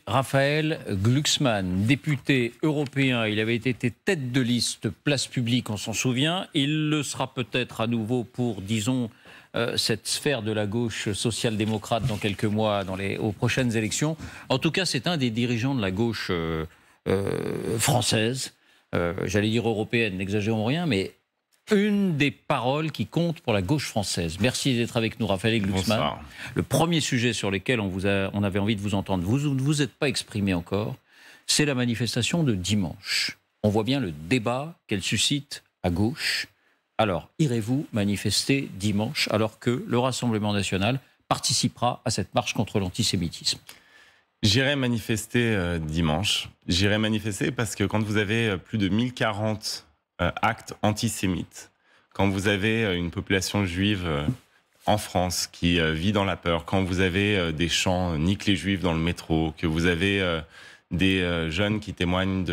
Raphaël Glucksmann, député européen. Il avait été tête de liste Place Publique, on s'en souvient. Il le sera peut-être à nouveau pour, disons, cette sphère de la gauche social-démocrate dans quelques mois, aux prochaines élections. En tout cas, c'est un des dirigeants de la gauche française, j'allais dire européenne, n'exagérons rien, mais une des paroles qui compte pour la gauche française. Merci d'être avec nous, Raphaël Glucksmann. Bonsoir. Le premier sujet sur lequel on avait envie de vous entendre, vous ne vous êtes pas exprimé encore, c'est la manifestation de dimanche. On voit bien le débat qu'elle suscite à gauche. Alors, irez-vous manifester dimanche alors que le Rassemblement national participera à cette marche contre l'antisémitisme? J'irai manifester dimanche. J'irai manifester parce que quand vous avez plus de 1040 actes antisémites, quand vous avez une population juive en France qui vit dans la peur, quand vous avez des chants « nique les juifs » dans le métro, que vous avez des jeunes qui témoignent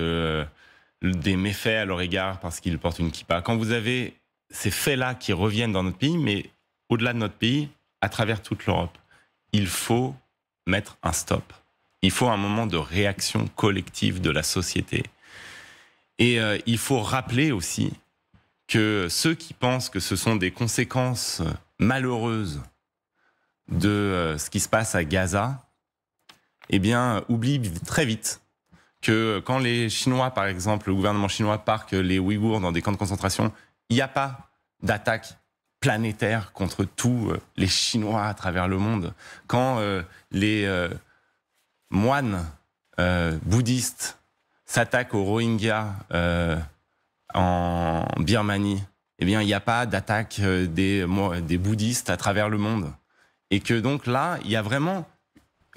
des méfaits à leur égard parce qu'ils portent une kippa, quand vous avez ces faits-là qui reviennent dans notre pays, mais au-delà de notre pays, à travers toute l'Europe, il faut mettre un stop. Il faut un moment de réaction collective de la société. Et il faut rappeler aussi que ceux qui pensent que ce sont des conséquences malheureuses de ce qui se passe à Gaza, eh bien, oublient très vite que quand les Chinois, par exemple, le gouvernement chinois parque les Ouïghours dans des camps de concentration, il n'y a pas d'attaque planétaire contre tous les Chinois à travers le monde. Quand les moines bouddhistes s'attaquent aux Rohingyas en Birmanie, eh bien, il n'y a pas d'attaque des bouddhistes à travers le monde. Et que donc là, il y a vraiment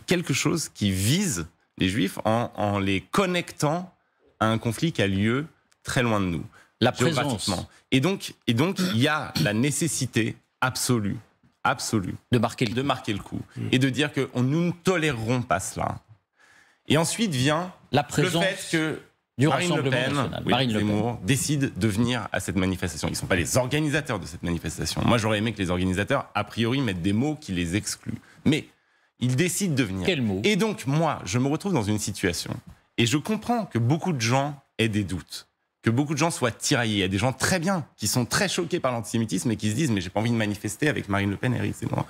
quelque chose qui vise les juifs en les connectant à un conflit qui a lieu très loin de nous. La présence. Et donc, il y a la nécessité absolue de marquer le coup et de dire que nous ne tolérerons pas cela. Et ensuite vient la présence le fait que du Marine Le Rassemblement Pen, national. Marine Zemmour décide de venir à cette manifestation. Ils ne sont pas les organisateurs de cette manifestation. Moi, j'aurais aimé que les organisateurs, a priori, mettent des mots qui les excluent. Mais ils décident de venir. Quels mots? Et donc, moi, je me retrouve dans une situation, et je comprends que beaucoup de gens aient des doutes, que beaucoup de gens soient tiraillés. Il y a des gens très bien, qui sont très choqués par l'antisémitisme et qui se disent « mais j'ai pas envie de manifester avec Marine Le Pen et Éric Zemmour ».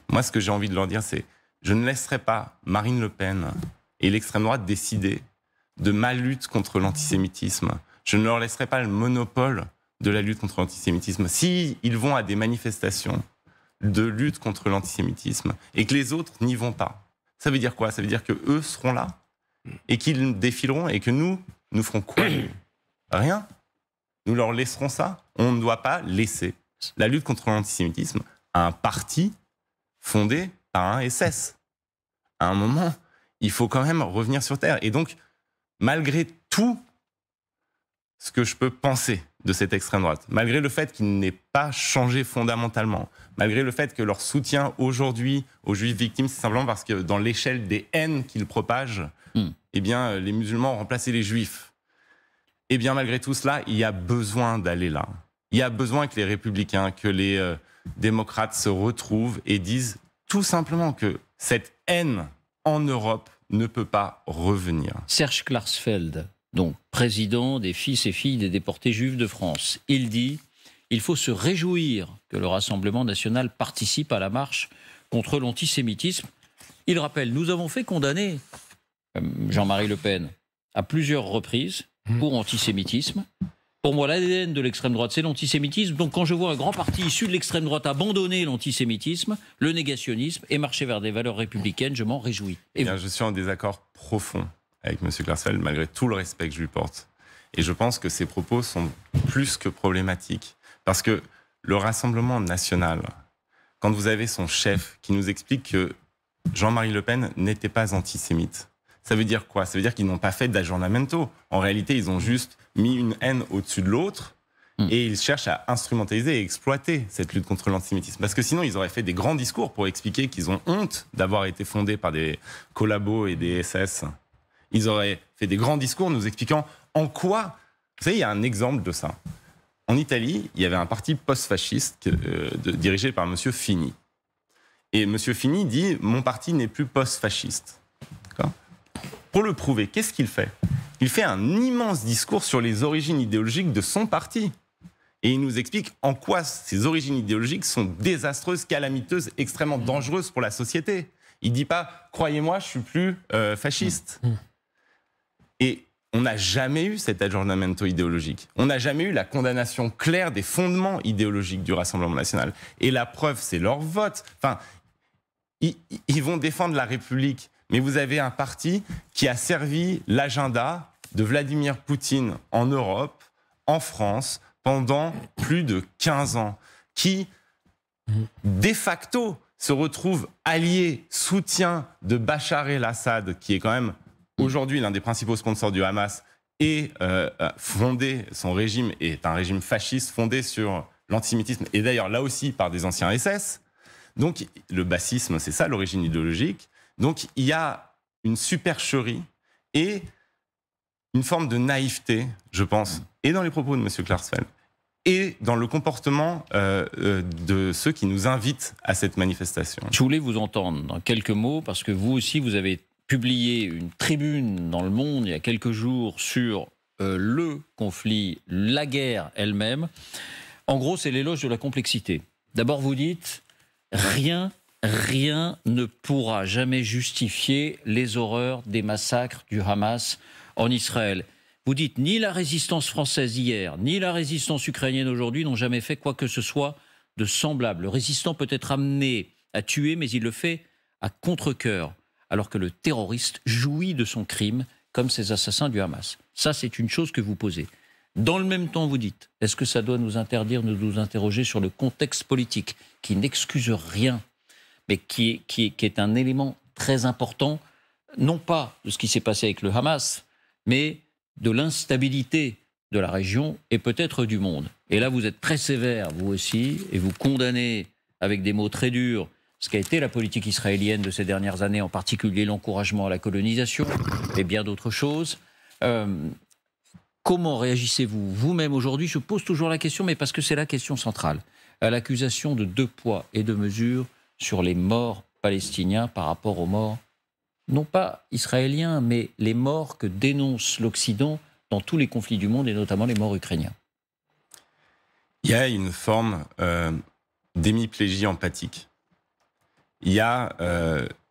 Moi, ce que j'ai envie de leur dire, c'est « je ne laisserai pas Marine Le Pen et l'extrême droite décider de ma lutte contre l'antisémitisme. Je ne leur laisserai pas le monopole de la lutte contre l'antisémitisme. Si ils vont à des manifestations de lutte contre l'antisémitisme et que les autres n'y vont pas, ça veut dire quoi? Ça veut dire qu'eux seront là et qu'ils défileront et que nous ferons quoi? Rien. Nous leur laisserons ça. On ne doit pas laisser la lutte contre l'antisémitisme à un parti fondé par un SS. À un moment, il faut quand même revenir sur Terre. Et donc, malgré tout ce que je peux penser de cette extrême droite, malgré le fait qu'il n'ait pas changé fondamentalement, malgré le fait que leur soutien aujourd'hui aux juifs victimes, c'est simplement parce que dans l'échelle des haines qu'ils propagent, eh bien, les musulmans ont remplacé les juifs. Eh bien, malgré tout cela, il y a besoin d'aller là. Il y a besoin que les républicains, que les démocrates se retrouvent et disent tout simplement que cette haine en Europe ne peut pas revenir. Serge Klarsfeld, donc président des fils et filles des déportés juifs de France, il dit « Il faut se réjouir que le Rassemblement national participe à la marche contre l'antisémitisme ». Il rappelle « Nous avons fait condamner Jean-Marie Le Pen à plusieurs reprises pour antisémitisme. Pour moi, l'ADN de l'extrême droite, c'est l'antisémitisme. Donc quand je vois un grand parti issu de l'extrême droite abandonner l'antisémitisme, le négationnisme et marcher vers des valeurs républicaines, je m'en réjouis. Et bien, je suis en désaccord profond avec M. Klarsfeld, malgré tout le respect que je lui porte. Et je pense que ses propos sont plus que problématiques. Parce que le Rassemblement national, quand vous avez son chef qui nous explique que Jean-Marie Le Pen n'était pas antisémite, ça veut dire quoi? Ça veut dire qu'ils n'ont pas fait d'aggiornamento. En réalité, ils ont juste mis une haine au-dessus de l'autre et ils cherchent à instrumentaliser et exploiter cette lutte contre l'antisémitisme. Parce que sinon, ils auraient fait des grands discours pour expliquer qu'ils ont honte d'avoir été fondés par des collabos et des SS. Ils auraient fait des grands discours nous expliquant en quoi... Vous savez, il y a un exemple de ça. En Italie, il y avait un parti post-fasciste dirigé par M. Fini. Et M. Fini dit « Mon parti n'est plus post-fasciste ». Pour le prouver, qu'est-ce qu'il fait? Il fait un immense discours sur les origines idéologiques de son parti. Et il nous explique en quoi ces origines idéologiques sont désastreuses, calamiteuses, extrêmement dangereuses pour la société. Il ne dit pas « croyez-moi, je ne suis plus fasciste ». Et on n'a jamais eu cet aggiornamento idéologique. On n'a jamais eu la condamnation claire des fondements idéologiques du Rassemblement national. Et la preuve, c'est leur vote. Enfin, ils vont défendre la République. Mais vous avez un parti qui a servi l'agenda de Vladimir Poutine en Europe, en France, pendant plus de 15 ans, qui, de facto, se retrouve allié, soutien de Bachar el-Assad, qui est quand même aujourd'hui l'un des principaux sponsors du Hamas, et son régime est un régime fasciste fondé sur l'antisémitisme, et d'ailleurs là aussi par des anciens SS. Donc le bassisme, c'est ça l'origine idéologique. Donc il y a une supercherie et une forme de naïveté, je pense, et dans les propos de M. Klarsfeld, et dans le comportement de ceux qui nous invitent à cette manifestation. Je voulais vous entendre dans quelques mots, parce que vous aussi, vous avez publié une tribune dans Le Monde il y a quelques jours sur le conflit, la guerre elle-même. En gros, c'est l'éloge de la complexité. D'abord, vous dites, rien ne pourra jamais justifier les horreurs des massacres du Hamas en Israël. Vous dites, ni la résistance française hier, ni la résistance ukrainienne aujourd'hui n'ont jamais fait quoi que ce soit de semblable. Le résistant peut être amené à tuer, mais il le fait à contre-cœur, alors que le terroriste jouit de son crime, comme ces assassins du Hamas. Ça, c'est une chose que vous posez. Dans le même temps, vous dites, est-ce que ça doit nous interdire de nous interroger sur le contexte politique, qui n'excuse rien, mais qui est un élément très important, non pas de ce qui s'est passé avec le Hamas, mais de l'instabilité de la région et peut-être du monde. Et là, vous êtes très sévère, vous aussi, et vous condamnez avec des mots très durs ce qu'a été la politique israélienne de ces dernières années, en particulier l'encouragement à la colonisation et bien d'autres choses. Comment réagissez-vous vous-même aujourd'hui? Je pose toujours la question, mais parce que c'est la question centrale, à l'accusation de 2 poids et 2 mesures sur les morts palestiniens par rapport aux morts, non pas israéliens, mais les morts que dénonce l'Occident dans tous les conflits du monde, et notamment les morts ukrainiens. Il y a une forme d'hémiplégie empathique. Il y a...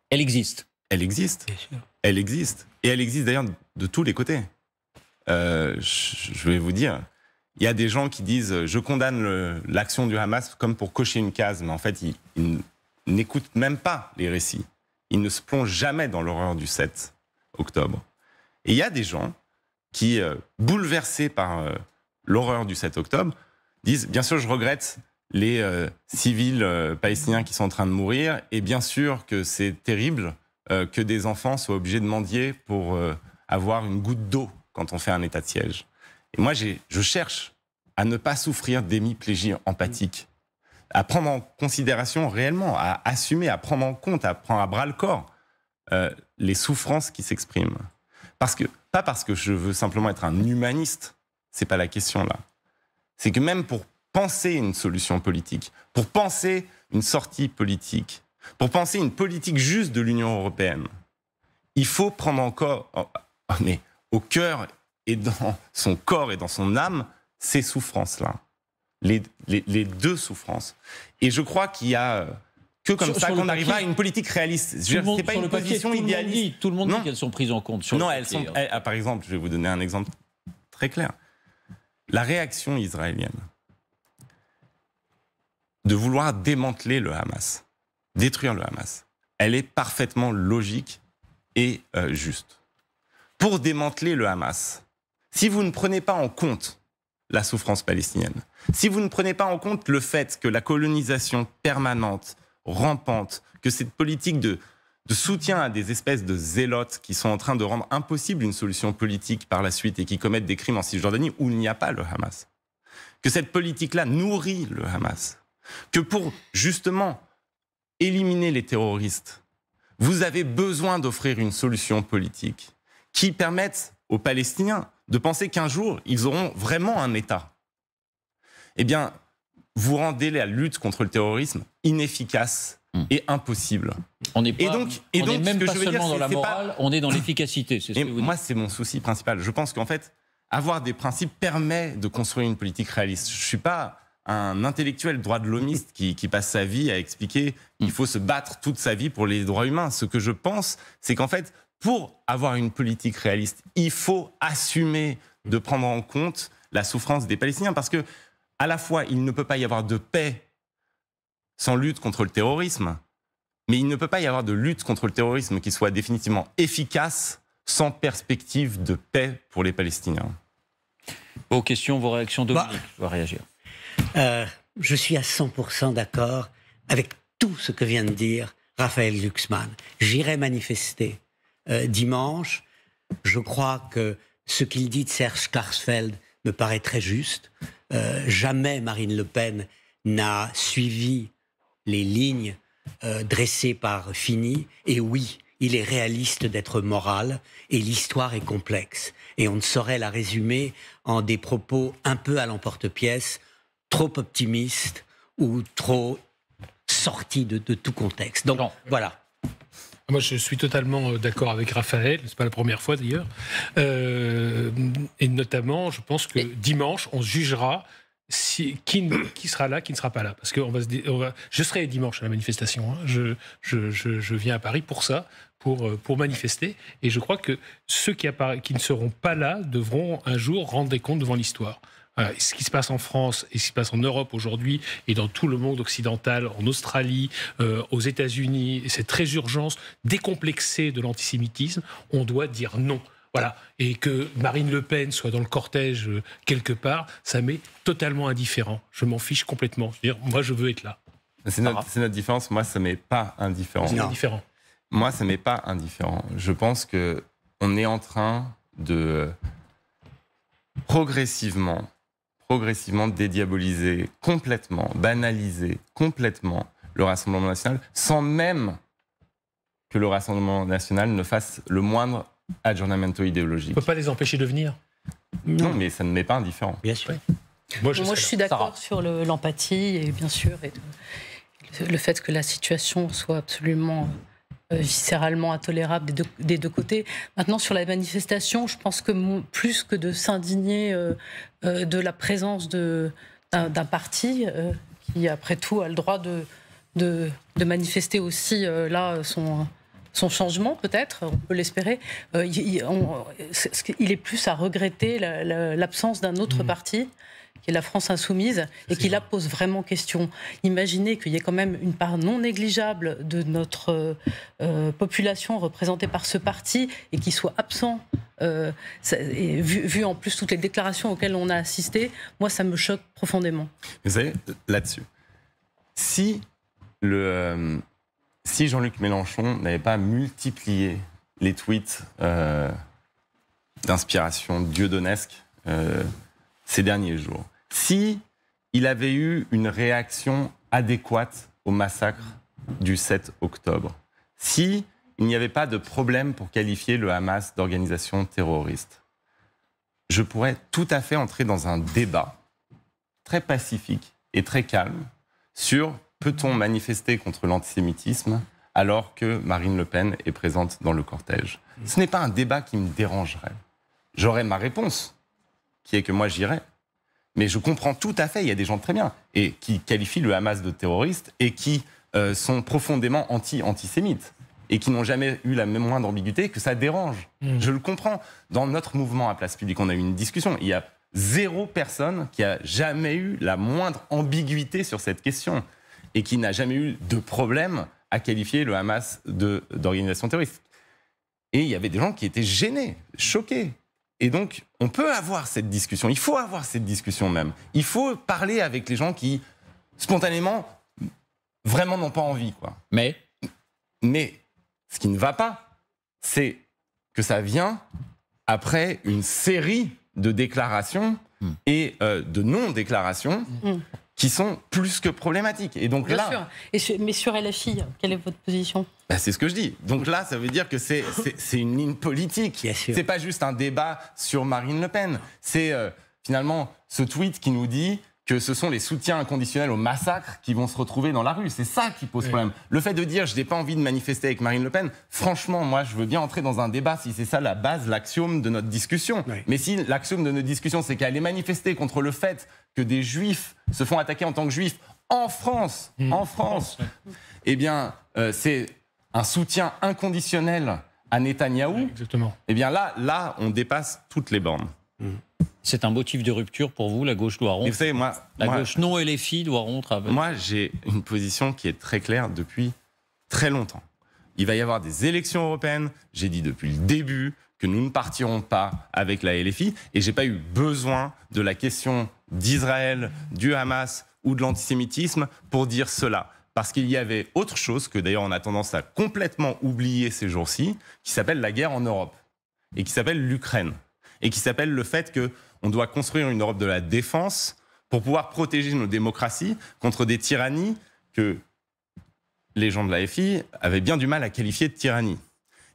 Elle existe. Elle existe. Bien sûr. Elle existe. Et elle existe d'ailleurs de tous les côtés. Je vais vous dire, il y a des gens qui disent « je condamne l'action du Hamas comme pour cocher une case », mais en fait, ils n'écoutent même pas les récits. Ils ne se plongent jamais dans l'horreur du 7 octobre. Et il y a des gens qui, bouleversés par l'horreur du 7 octobre, disent « bien sûr, je regrette les civils palestiniens qui sont en train de mourir, et bien sûr que c'est terrible que des enfants soient obligés de mendier pour avoir une goutte d'eau quand on fait un état de siège. » Et moi, je cherche à ne pas souffrir d'hémiplégie empathique, à prendre en considération réellement, à assumer, à prendre en compte, à prendre à bras le corps les souffrances qui s'expriment. Pas parce que je veux simplement être un humaniste, c'est pas la question là. C'est que même pour penser une solution politique, pour penser une sortie politique, pour penser une politique juste de l'Union européenne, il faut prendre encore, mais au cœur et dans son corps et dans son âme, ces souffrances-là. Les 2 souffrances. Et je crois qu'il y a que comme ça qu'on arrivera à une politique réaliste. Ce n'est pas une position idéaliste. Tout le monde dit qu'elles sont prises en compte. Non, elles sont. Par exemple, je vais vous donner un exemple très clair. La réaction israélienne de vouloir démanteler le Hamas, détruire le Hamas, elle est parfaitement logique et juste. Pour démanteler le Hamas, si vous ne prenez pas en compte la souffrance palestinienne, si vous ne prenez pas en compte le fait que la colonisation permanente, rampante, que cette politique de soutien à des espèces de zélotes qui sont en train de rendre impossible une solution politique par la suite et qui commettent des crimes en Cisjordanie où il n'y a pas le Hamas, que cette politique-là nourrit le Hamas, que pour justement éliminer les terroristes, vous avez besoin d'offrir une solution politique qui permette aux Palestiniens de penser qu'un jour, ils auront vraiment un État. Eh bien, vous rendez la lutte contre le terrorisme inefficace et impossible. On n'est même ce que pas je veux dire, seulement dans la c'est morale, on est dans l'efficacité. Moi, c'est mon souci principal. Je pense qu'en fait, avoir des principes permet de construire une politique réaliste. Je ne suis pas un intellectuel droit de l'homiste qui passe sa vie à expliquer qu'il faut se battre toute sa vie pour les droits humains. Ce que je pense, c'est qu'en fait, pour avoir une politique réaliste, il faut assumer de prendre en compte la souffrance des Palestiniens. Parce que, à la fois, il ne peut pas y avoir de paix sans lutte contre le terrorisme, mais il ne peut pas y avoir de lutte contre le terrorisme qui soit définitivement efficace sans perspective de paix pour les Palestiniens. Vos questions, vos réactions, Dominique, va réagir. Je suis à 100% d'accord avec tout ce que vient de dire Raphaël Glucksmann. J'irai manifester dimanche. Je crois que ce qu'il dit de Serge Klarsfeld me paraît très juste. Jamais Marine Le Pen n'a suivi les lignes dressées par Fini. Et oui, il est réaliste d'être moral et l'histoire est complexe. Et on ne saurait la résumer en des propos un peu à l'emporte-pièce, trop optimistes ou trop sortis de tout contexte. Donc voilà. Moi, je suis totalement d'accord avec Raphaël, c'est pas la première fois d'ailleurs. Et notamment, je pense que dimanche, on jugera qui sera là, qui ne sera pas là. Parce que je serai dimanche à la manifestation. Hein. Je viens à Paris pour ça, pour manifester. Et je crois que ceux qui ne seront pas là devront un jour rendre des comptes devant l'histoire. Voilà, ce qui se passe en France et ce qui se passe en Europe aujourd'hui et dans tout le monde occidental, en Australie, aux États-Unis, cette très urgence décomplexée de l'antisémitisme, on doit dire non. Voilà. Et que Marine Le Pen soit dans le cortège quelque part, ça m'est totalement indifférent. Je m'en fiche complètement. Je veux dire, moi, je veux être là. C'est notre différence. Moi, ça m'est pas indifférent. C'est indifférent. Moi, ça m'est pas indifférent. Je pense qu'on est en train de progressivement dédiaboliser complètement, banaliser complètement le Rassemblement national, sans même que le Rassemblement national ne fasse le moindre aggiornamento idéologique. On ne peut pas les empêcher de venir. Non, mais ça ne m'est pas indifférent. Bien sûr. Moi, je suis d'accord sur l'empathie et bien sûr le fait que la situation soit absolument viscéralement intolérable des deux côtés. Maintenant, sur la manifestation, je pense que plus que de s'indigner de la présence d'un parti qui, après tout, a le droit de manifester aussi là son changement, peut-être, on peut l'espérer, il est plus à regretter l'absence d'un autre parti, qui est la France Insoumise, et qui là pose vraiment question. Imaginez qu'il y ait quand même une part non négligeable de notre population représentée par ce parti et qui soit absent. Vu en plus toutes les déclarations auxquelles on a assisté, moi ça me choque profondément. Vous savez, là-dessus, si Jean-Luc Mélenchon n'avait pas multiplié les tweets d'inspiration dieudonnesque ces derniers jours, si il avait eu une réaction adéquate au massacre du 7 octobre, si il n'y avait pas de problème pour qualifier le Hamas d'organisation terroriste, je pourrais tout à fait entrer dans un débat très pacifique et très calme sur peut-on manifester contre l'antisémitisme alors que Marine Le Pen est présente dans le cortège. Ce n'est pas un débat qui me dérangerait. J'aurais ma réponse, qui est que moi j'irais. Mais je comprends tout à fait, il y a des gens très bien, et qui qualifient le Hamas de terroriste et qui sont profondément antisémites et qui n'ont jamais eu la même moindre ambiguïté, que ça dérange. Je le comprends. Dans notre mouvement à Place Publique, on a eu une discussion. Il y a 0 personne qui a jamais eu la moindre ambiguïté sur cette question et qui n'a jamais eu de problème à qualifier le Hamas d'organisation terroriste. Et il y avait des gens qui étaient gênés, choqués. Et donc, on peut avoir cette discussion. Il faut avoir cette discussion même. Il faut parler avec les gens qui, spontanément, vraiment n'ont pas envie, quoi. Mais ce qui ne va pas, c'est que ça vient après une série de déclarations et de non-déclarations qui sont plus que problématiques. Et donc Bien sûr. Mais sur LFI, quelle est votre position ? C'est ce que je dis. Donc là, ça veut dire que c'est une ligne politique. C'est pas juste un débat sur Marine Le Pen. C'est finalement ce tweet qui nous dit que ce sont les soutiens inconditionnels au massacre qui vont se retrouver dans la rue. C'est ça qui pose problème. Le fait de dire « je n'ai pas envie de manifester avec Marine Le Pen », franchement, moi, je veux bien entrer dans un débat si c'est ça la base, l'axiome de notre discussion. Oui. Mais si l'axiome de notre discussion, c'est qu'aller manifester contre le fait que des juifs se font attaquer en tant que juifs en France, eh bien, c'est un soutien inconditionnel à Netanyahou. Exactement. Eh bien là, on dépasse toutes les bornes. C'est un motif de rupture pour vous, la gauche doit rompre. Et vous savez, la gauche non LFI doit rompre. Moi, j'ai une position qui est très claire depuis très longtemps. Il va y avoir des élections européennes. J'ai dit depuis le début que nous ne partirons pas avec la LFI. Et j'ai pas eu besoin de la question d'Israël, du Hamas ou de l'antisémitisme pour dire cela. Parce qu'il y avait autre chose que d'ailleurs on a tendance à complètement oublier ces jours-ci, qui s'appelle la guerre en Europe et qui s'appelle l'Ukraine. Et qui s'appelle le fait qu'on doit construire une Europe de la défense pour pouvoir protéger nos démocraties contre des tyrannies que les gens de la FI avaient bien du mal à qualifier de tyrannie.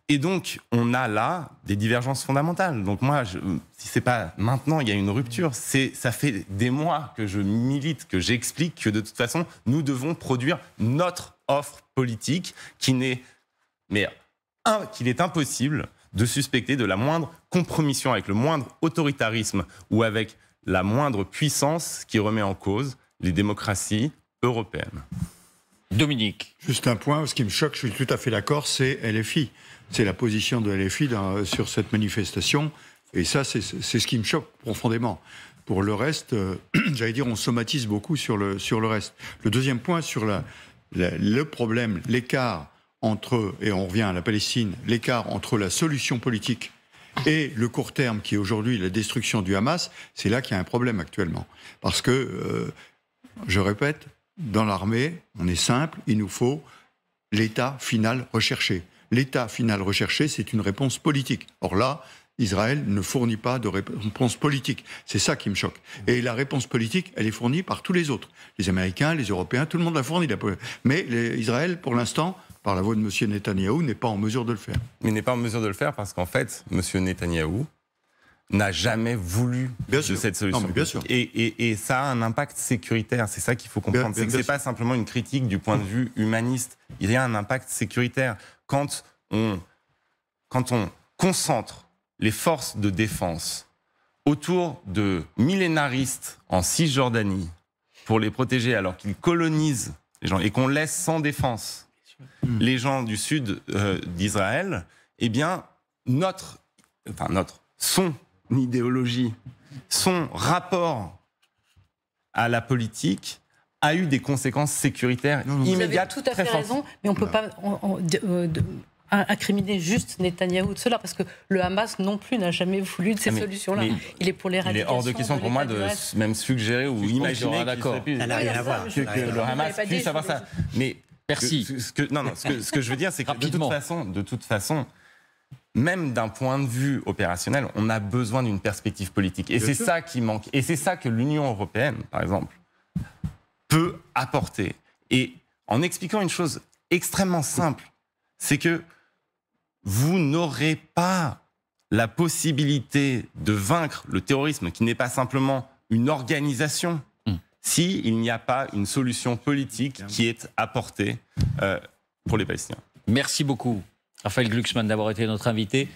Et donc, on a là des divergences fondamentales. Donc moi, si c'est pas maintenant, il y a une rupture. Ça fait des mois que je milite, que j'explique que de toute façon, nous devons produire notre offre politique qu'il est impossible de suspecter de la moindre compromission avec le moindre autoritarisme ou avec la moindre puissance qui remet en cause les démocraties européennes. Dominique. Juste un point, ce qui me choque, je suis tout à fait d'accord, c'est LFI. C'est la position de LFI sur cette manifestation. Et ça, c'est ce qui me choque profondément. Pour le reste, j'allais dire, on somatise beaucoup sur le reste. Le deuxième point, sur le problème, l'écart entre, et on revient à la Palestine, l'écart entre la solution politique et le court terme, qui est aujourd'hui la destruction du Hamas, c'est là qu'il y a un problème actuellement. Parce que, je répète, dans l'armée, on est simple, il nous faut l'état final recherché. L'état final recherché, c'est une réponse politique. Or là, Israël ne fournit pas de réponse politique. C'est ça qui me choque. Et la réponse politique, elle est fournie par tous les autres. Les Américains, les Européens, tout le monde l'a fournie. Mais Israël, pour l'instant, par la voix de M. Netanyahou, n'est pas en mesure de le faire. Mais n'est pas en mesure de le faire parce qu'en fait, M. Netanyahou n'a jamais voulu de cette solution. Non, mais bien sûr. Et ça a un impact sécuritaire. C'est ça qu'il faut comprendre. C'est que ce n'est pas simplement une critique du point de vue humaniste. Il y a un impact sécuritaire. Quand on concentre les forces de défense autour de millénaristes en Cisjordanie pour les protéger alors qu'ils colonisent les gens et qu'on laisse sans défense les gens du sud d'Israël, eh bien, son idéologie, son rapport à la politique a eu des conséquences sécuritaires immédiates. Vous avez tout à fait raison, mais on ne peut pas incriminer juste Netanyahou de cela, parce que le Hamas non plus n'a jamais voulu de ces solutions-là. Il est pour l'éradication. Il est hors de question pour moi de même suggérer ou imaginer d'accord. Ça n'a rien à voir. Que le Hamas puisse avoir ça. Mais merci. Ce que je veux dire, c'est que de toute façon, même d'un point de vue opérationnel, on a besoin d'une perspective politique. Et c'est ça qui manque. Et c'est ça que l'Union européenne, par exemple, peut apporter. Et en expliquant une chose extrêmement simple, c'est que vous n'aurez pas la possibilité de vaincre le terrorisme, qui n'est pas simplement une organisation, s'il n'y a pas une solution politique qui est apportée pour les Palestiniens. Merci beaucoup, Raphaël Glucksmann, d'avoir été notre invité.